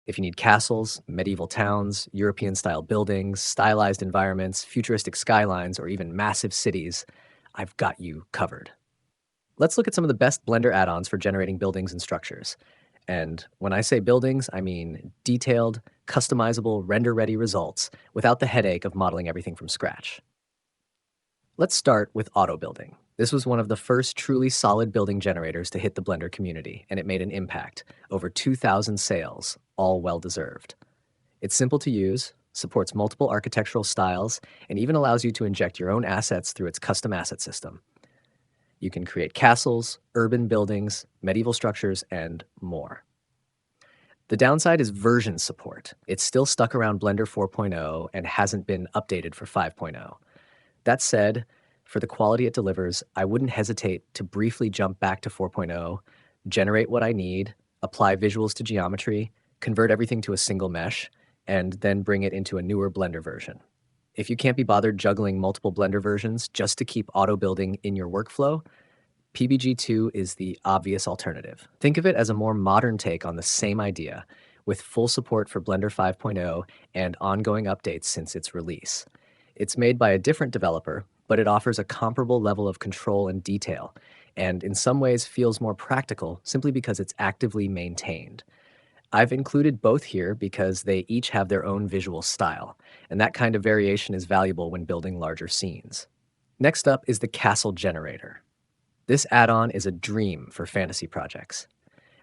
If you need castles, medieval towns, European-style buildings, stylized environments, futuristic skylines, or even massive cities, I've got you covered. Let's look at some of the best Blender add-ons for generating buildings and structures. And when I say buildings, I mean detailed, customizable, render-ready results without the headache of modeling everything from scratch. Let's start with Autobuilding. This was one of the first truly solid building generators to hit the Blender community, and it made an impact. Over 2,000 sales, all well-deserved. It's simple to use, supports multiple architectural styles, and even allows you to inject your own assets through its custom asset system. You can create castles, urban buildings, medieval structures, and more. The downside is version support. It's still stuck around Blender 4.0 and hasn't been updated for 5.0. That said, for the quality it delivers, I wouldn't hesitate to briefly jump back to 4.0, generate what I need, apply visuals to geometry, convert everything to a single mesh, and then bring it into a newer Blender version. If you can't be bothered juggling multiple Blender versions just to keep auto building in your workflow, PBG2 is the obvious alternative. Think of it as a more modern take on the same idea, with full support for Blender 5.0 and ongoing updates since its release. It's made by a different developer, but it offers a comparable level of control and detail, and in some ways feels more practical simply because it's actively maintained. I've included both here because they each have their own visual style, and that kind of variation is valuable when building larger scenes. Next up is the Castle Generator. This add-on is a dream for fantasy projects.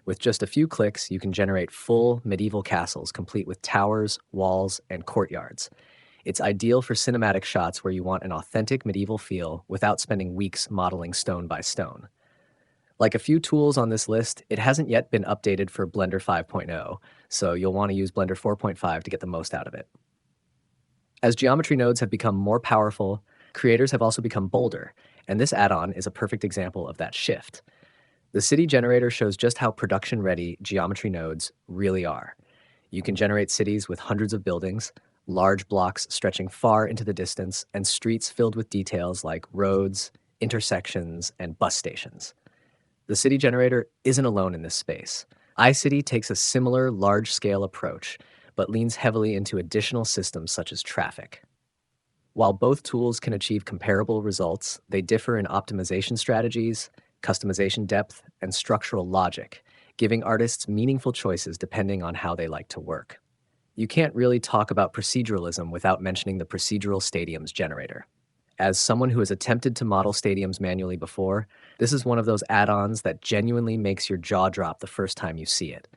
With just a few clicks, you can generate full medieval castles complete with towers, walls, and courtyards. It's ideal for cinematic shots where you want an authentic medieval feel without spending weeks modeling stone by stone. Like a few tools on this list, it hasn't yet been updated for Blender 5.0, so you'll want to use Blender 4.5 to get the most out of it. As geometry nodes have become more powerful, creators have also become bolder, and this add-on is a perfect example of that shift. The city generator shows just how production-ready geometry nodes really are. You can generate cities with hundreds of buildings, large blocks stretching far into the distance, and streets filled with details like roads, intersections, and bus stations. The city generator isn't alone in this space. icity takes a similar large-scale approach, but leans heavily into additional systems such as traffic. While both tools can achieve comparable results, they differ in optimization strategies, customization depth, and structural logic, giving artists meaningful choices depending on how they like to work. You can't really talk about proceduralism without mentioning the Procedural Stadiums generator. As someone who has attempted to model stadiums manually before, this is one of those add-ons that genuinely makes your jaw drop the first time you see it.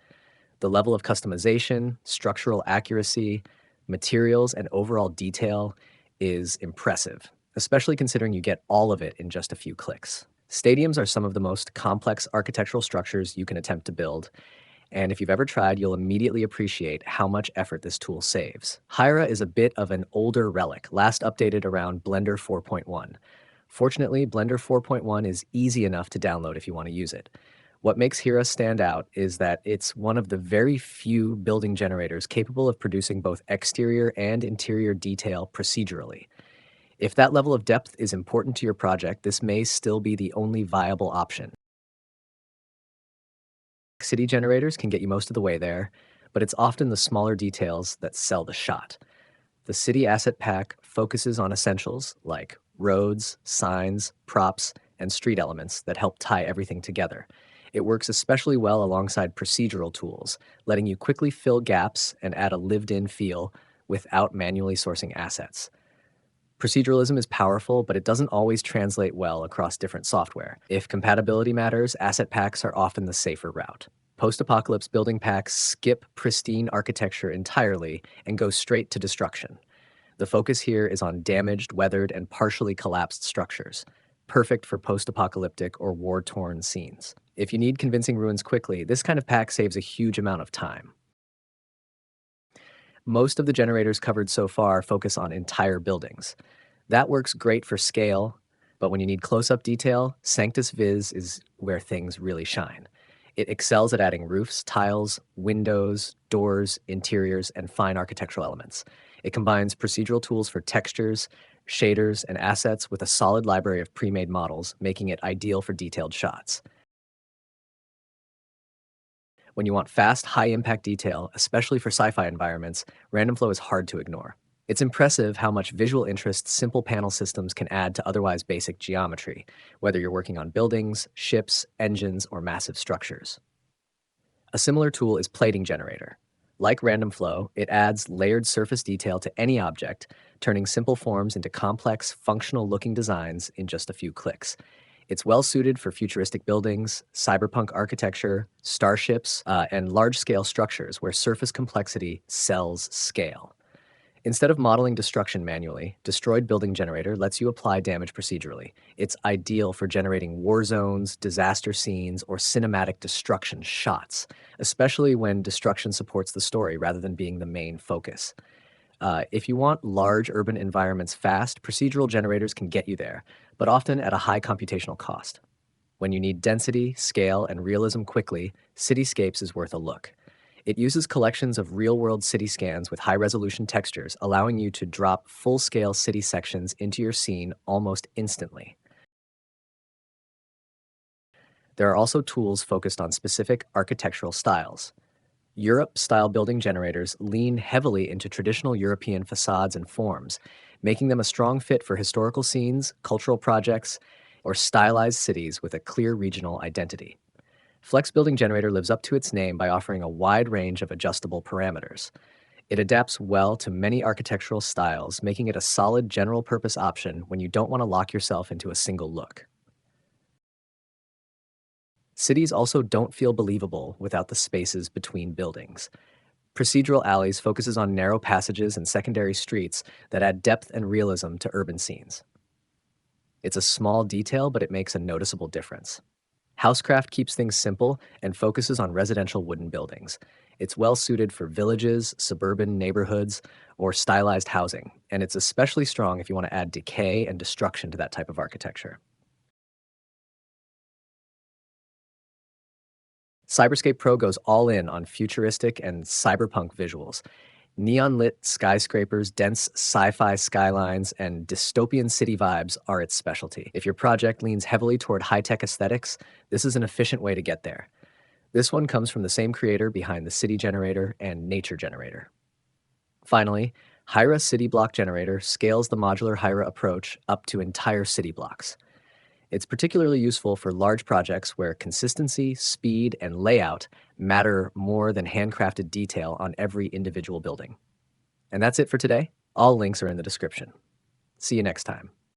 The level of customization, structural accuracy, materials, and overall detail is impressive, especially considering you get all of it in just a few clicks. Stadiums are some of the most complex architectural structures you can attempt to build, and if you've ever tried, you'll immediately appreciate how much effort this tool saves. Hira is a bit of an older relic, last updated around Blender 4.1. Fortunately, Blender 4.1 is easy enough to download if you want to use it. What makes Hira stand out is that it's one of the very few building generators capable of producing both exterior and interior detail procedurally. If that level of depth is important to your project, this may still be the only viable option. City generators can get you most of the way there, but it's often the smaller details that sell the shot. The City Asset Pack focuses on essentials like roads, signs, props, and street elements that help tie everything together. It works especially well alongside procedural tools, letting you quickly fill gaps and add a lived-in feel without manually sourcing assets. Proceduralism is powerful, but it doesn't always translate well across different software. If compatibility matters, asset packs are often the safer route. Post-apocalypse building packs skip pristine architecture entirely and go straight to destruction. The focus here is on damaged, weathered, and partially collapsed structures, perfect for post-apocalyptic or war-torn scenes. If you need convincing ruins quickly, this kind of pack saves a huge amount of time. Most of the generators covered so far focus on entire buildings. That works great for scale, but when you need close-up detail, Sanctus Viz is where things really shine. It excels at adding roofs, tiles, windows, doors, interiors, and fine architectural elements. It combines procedural tools for textures, shaders, and assets with a solid library of pre-made models, making it ideal for detailed shots. When you want fast, high impact detail, especially for sci fi environments, random flow is hard to ignore. It's impressive how much visual interest simple panel systems can add to otherwise basic geometry, whether you're working on buildings, ships, engines, or massive structures. A similar tool is Plating Generator. Like random flow, it adds layered surface detail to any object, turning simple forms into complex, functional looking designs in just a few clicks. It's well suited for futuristic buildings, cyberpunk architecture, starships, and large scale structures where surface complexity sells scale. Instead of modeling destruction manually, Destroyed Building Generator lets you apply damage procedurally. It's ideal for generating war zones, disaster scenes, or cinematic destruction shots, especially when destruction supports the story rather than being the main focus. If you want large urban environments fast, procedural generators can get you there, but often at a high computational cost. When you need density, scale, and realism quickly, Cityscapes is worth a look. It uses collections of real-world city scans with high-resolution textures, allowing you to drop full-scale city sections into your scene almost instantly. There are also tools focused on specific architectural styles. Europe-style building generators lean heavily into traditional European facades and forms, making them a strong fit for historical scenes, cultural projects, or stylized cities with a clear regional identity. Flex Building Generator lives up to its name by offering a wide range of adjustable parameters. It adapts well to many architectural styles, making it a solid general-purpose option when you don't want to lock yourself into a single look. Cities also don't feel believable without the spaces between buildings. Procedural Alleys focuses on narrow passages and secondary streets that add depth and realism to urban scenes. It's a small detail, but it makes a noticeable difference. Housecraft keeps things simple and focuses on residential wooden buildings. It's well suited for villages, suburban neighborhoods, or stylized housing, and it's especially strong if you want to add decay and destruction to that type of architecture. Cyberscape Pro goes all in on futuristic and cyberpunk visuals. Neon lit skyscrapers, dense sci fi skylines, and dystopian city vibes are its specialty. If your project leans heavily toward high tech aesthetics, this is an efficient way to get there. This one comes from the same creator behind the City Generator and Nature Generator. Finally, Hira City Block Generator scales the modular Hira approach up to entire city blocks. It's particularly useful for large projects where consistency, speed, and layout matter more than handcrafted detail on every individual building. And that's it for today. All links are in the description. See you next time.